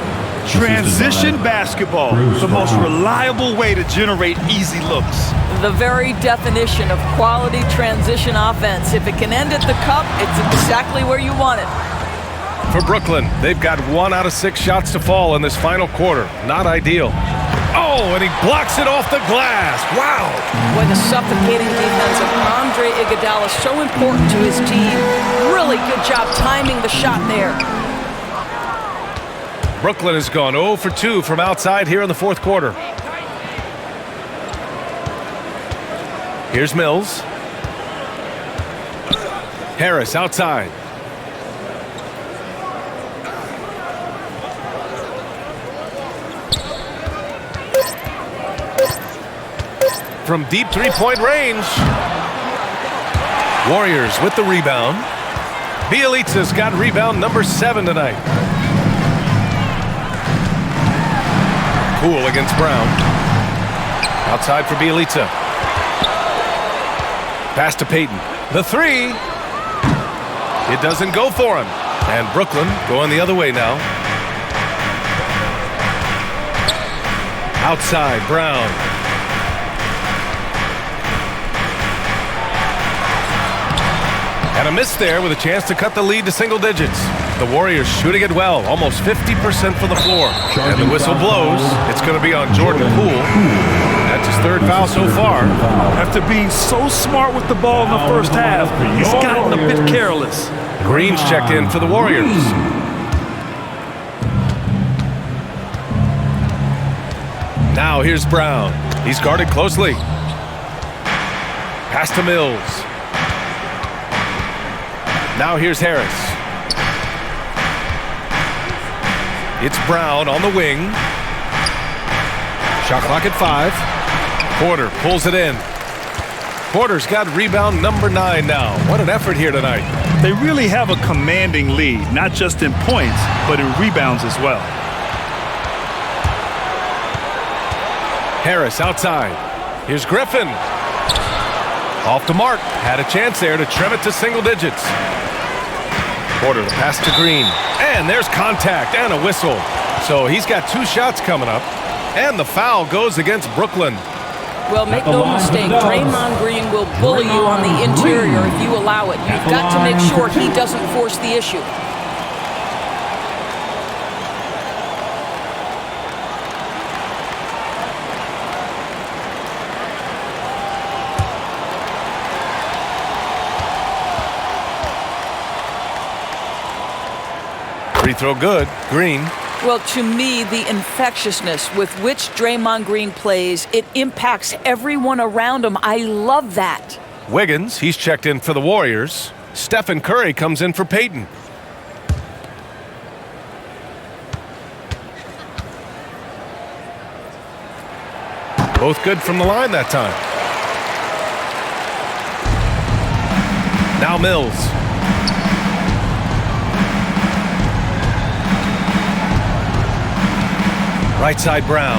Transition basketball, the most reliable way to generate easy looks. The very definition of quality transition offense. If it can end at the cup, it's exactly where you want it. For Brooklyn, they've got 1 out of 6 shots to fall in this final quarter. Not ideal. Oh, and he blocks it off the glass. Wow. Boy, the suffocating defense of Andre Iguodala is so important to his team. Really good job timing the shot there. Brooklyn has gone 0 for 2 from outside here in the fourth quarter. Here's Mills. Harris outside. From deep three-point range. Warriors with the rebound. Bielitsa's got rebound number 7 tonight. Poole against Brown. Outside for Bielitsa. Pass to Payton. The 3. It doesn't go for him. And Brooklyn going the other way now. Outside, Brown. And a miss there with a chance to cut the lead to single digits. The Warriors shooting it well, almost 50% from the floor. And the whistle blows. It's going to be on Jordan Poole. That's his 3rd foul so far. After being so smart with the ball in the first half, he's gotten a bit careless. Green's checked in for the Warriors. Now here's Brown. He's guarded closely. Pass to Mills. Now here's Harris. It's Brown on the wing. Shot clock at 5. Porter pulls it in. Porter's got rebound number 9 now. What an effort here tonight. They really have a commanding lead, not just in points, but in rebounds as well. Harris outside. Here's Griffin. Off the mark. Had a chance there to trim it to single digits. Porter, the pass to Green. And there's contact and a whistle. So he's got 2 shots coming up. And the foul goes against Brooklyn. Well, make no mistake, Draymond Green will bully you on the interior if you allow it. You've got to make sure he doesn't force the issue. Free throw good. Green. Well, to me, the infectiousness with which Draymond Green plays, it impacts everyone around him. I love that. Wiggins, he's checked in for the Warriors. Stephen Curry comes in for Payton. Both good from the line that time. Now Mills. Right side, Brown.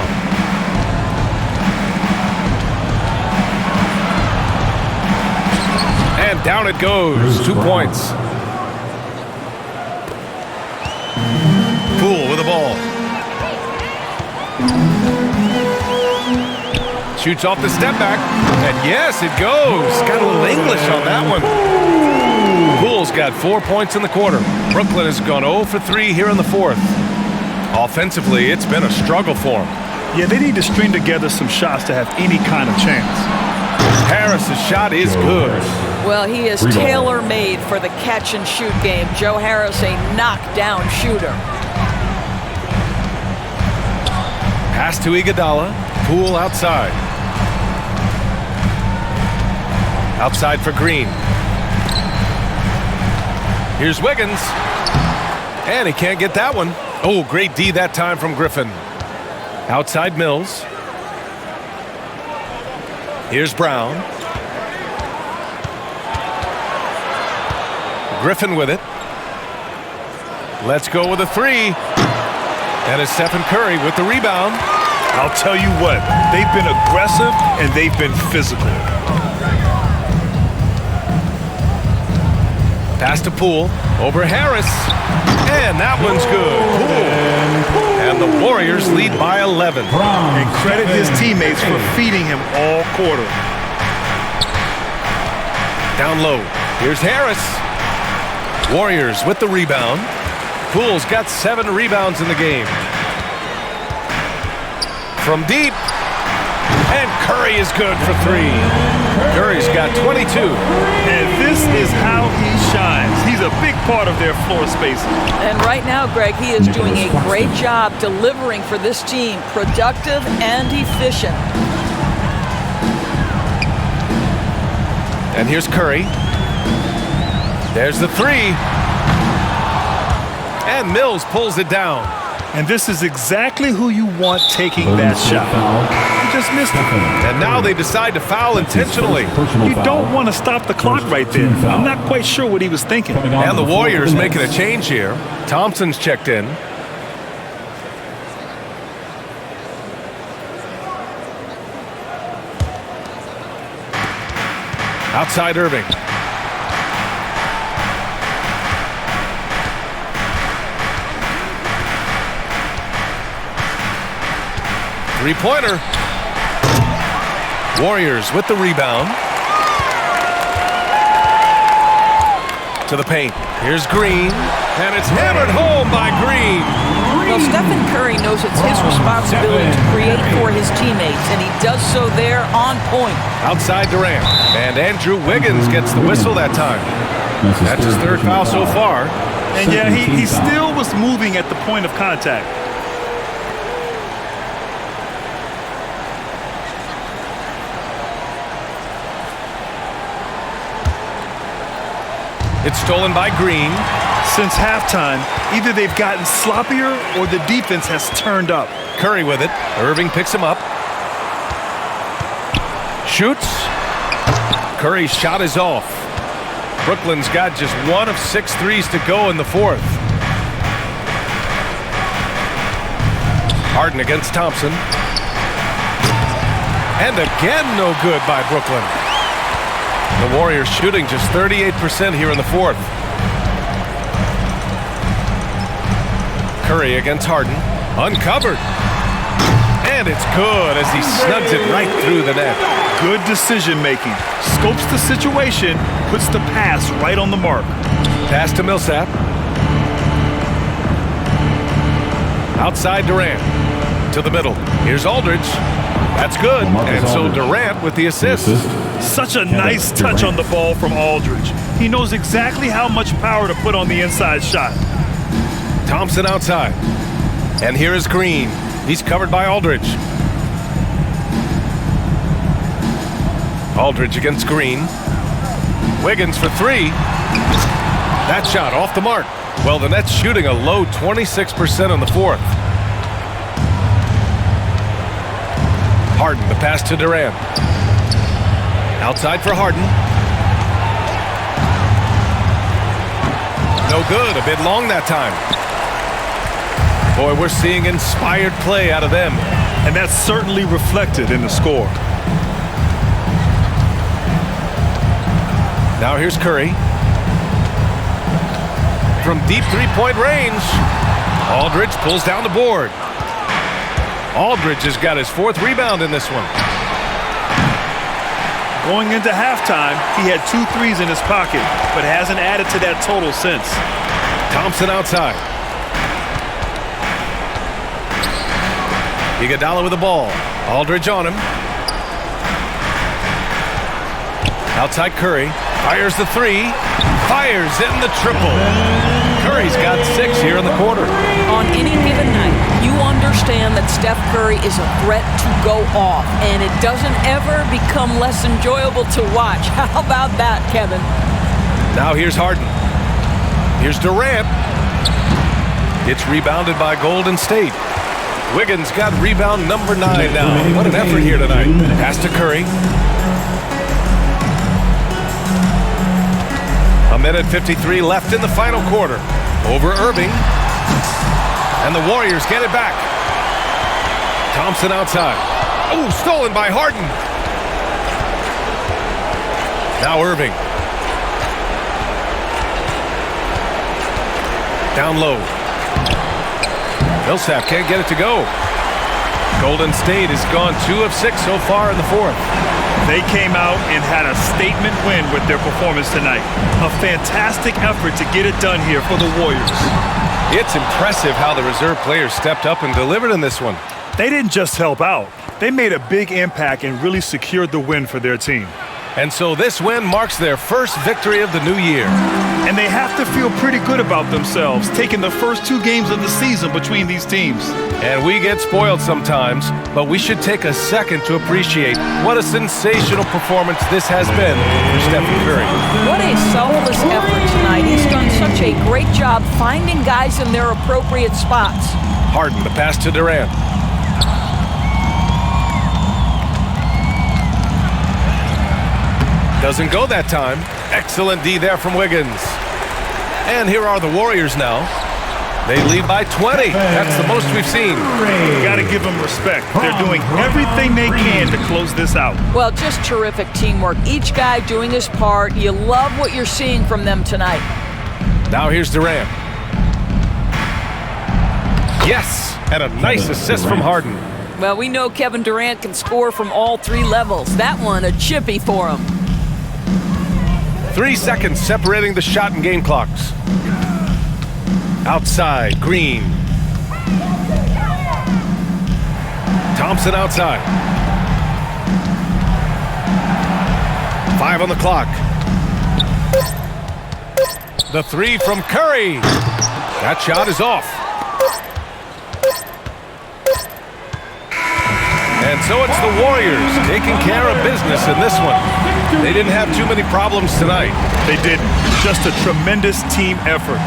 And down it goes. 2 points. Poole with the ball. Shoots off the step back. And yes, it goes. Got a little English on that one. Poole's got 4 points in the quarter. Brooklyn has gone 0 for 3 here in the fourth. Offensively, it's been a struggle for them. Yeah, they need to string together some shots to have any kind of chance. Harris's shot is good. Well, he is tailor-made for the catch-and-shoot game. Joe Harris, a knockdown shooter. Pass to Iguodala. Poole outside. Outside for Green. Here's Wiggins. And he can't get that one. Oh, great D that time from Griffin. Outside Mills. Here's Brown. Griffin with it. Let's go with a three. And it's Stephen Curry with the rebound. I'll tell you what, they've been aggressive and they've been physical. Pass to Poole. Over Harris. And that one's good. Poole. And the Warriors lead by 11. And credit his teammates for feeding him all quarter. Down low. Here's Harris. Warriors with the rebound. Poole's got 7 rebounds in the game. From deep. And Curry is good for 3. Curry's got 22. And this is how he shines. He's a big part of their floor spacing. And right now, Greg, he is doing a great job delivering for this team. Productive and efficient. And here's Curry. There's the 3. And Mills pulls it down. And this is exactly who you want taking that shot. He just missed it. And now they decide to foul intentionally. You don't want to stop the clock right there. I'm not quite sure what he was thinking. And the Warriors making a change here. Thompson's checked in. Outside Irving. Three-pointer. Warriors with the rebound. To the paint. Here's Green. And it's hammered home by Green. Well, Stephen Curry knows it's his responsibility to create for his teammates, and he does so there on point. Outside Durant. And Andrew Wiggins gets the whistle that time. That's his 3rd foul so far. And yeah, he still was moving at the point of contact. It's stolen by Green. Since halftime, either they've gotten sloppier or the defense has turned up. Curry with it. Irving picks him up. Shoots. Curry's shot is off. Brooklyn's got just 1 of 6 threes to go in the 4th. Harden against Thompson. And again, no good by Brooklyn. The Warriors shooting just 38% here in the 4th. Curry against Harden. Uncovered. And it's good as he snugs it right through the net. Good decision making. Scopes the situation, puts the pass right on the mark. Pass to Millsap. Outside Durant. To the middle. Here's Aldridge. That's good. And so Durant with the assist. Such a nice touch on the ball from Aldridge. He knows exactly how much power to put on the inside shot. Thompson outside. And here is Green. He's covered by Aldridge. Aldridge against Green. Wiggins for 3. That shot off the mark. Well, the Nets shooting a low 26% in the 4th. Harden, the pass to Durant. Outside for Harden. No good, a bit long that time. Boy, we're seeing inspired play out of them. And that's certainly reflected in the score. Now here's Curry. From deep 3-point range. Aldridge pulls down the board. Aldridge has got his 4th rebound in this one. Going into halftime, he had 2 threes in his pocket, but hasn't added to that total since. Thompson outside. Iguodala with the ball. Aldridge on him. Outside Curry. Fires the 3. Fires in the triple. Curry's got 6 here in the quarter. On any given night, you understand that Steph Curry is a threat to go off, and it doesn't ever become less enjoyable to watch. How about that, Kevin? Now here's Harden. Here's Durant. It's rebounded by Golden State. Wiggins got rebound number 9 now. What an effort here tonight. Pass to Curry. A minute 53 left in the final quarter. Over Irving. And the Warriors get it back. Thompson outside. Oh, stolen by Harden. Now Irving. Down low. Millsap can't get it to go. Golden State has gone 2 of 6 so far in the fourth. They came out and had a statement win with their performance tonight. A fantastic effort to get it done here for the Warriors. It's impressive how the reserve players stepped up and delivered in this one. They didn't just help out. They made a big impact and really secured the win for their team. And so this win marks their first victory of the new year. And they have to feel pretty good about themselves, taking the first 2 games of the season between these teams. And we get spoiled sometimes, but we should take a second to appreciate what a sensational performance this has been for Stephen Curry. What a selfless effort tonight. He's done such a great job finding guys in their appropriate spots. Harden, the pass to Durant. Doesn't go that time. Excellent D there from Wiggins. And here are the Warriors now. They lead by 20. That's the most we've seen. You got to give them respect. They're doing everything they can to close this out. Well, just terrific teamwork. Each guy doing his part. You love what you're seeing from them tonight. Now here's Durant. Yes, and a nice assist from Harden. Well, we know Kevin Durant can score from all 3 levels. That one, a chippy for him. 3 seconds separating the shot and game clocks. Outside, Green. Thompson outside. 5 on the clock. The 3 from Curry. That shot is off. And so it's the Warriors taking care of business in this one. They didn't have too many problems tonight. They didn't. Just a tremendous team effort.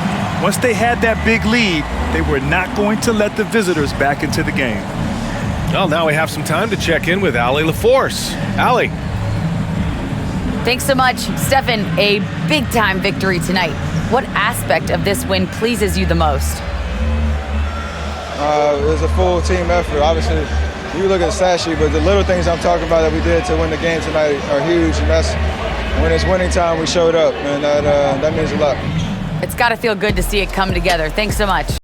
Once they had that big lead, they were not going to let the visitors back into the game. Well, now we have some time to check in with Allie LaForce. Allie. Thanks so much, Stephen. A big-time victory tonight. What aspect of this win pleases you the most? It was a full team effort. Obviously, you look at the stat sheet, but the little things I'm talking about that we did to win the game tonight are huge, and that's when it's winning time, we showed up, and that means a lot. It's got to feel good to see it come together. Thanks so much.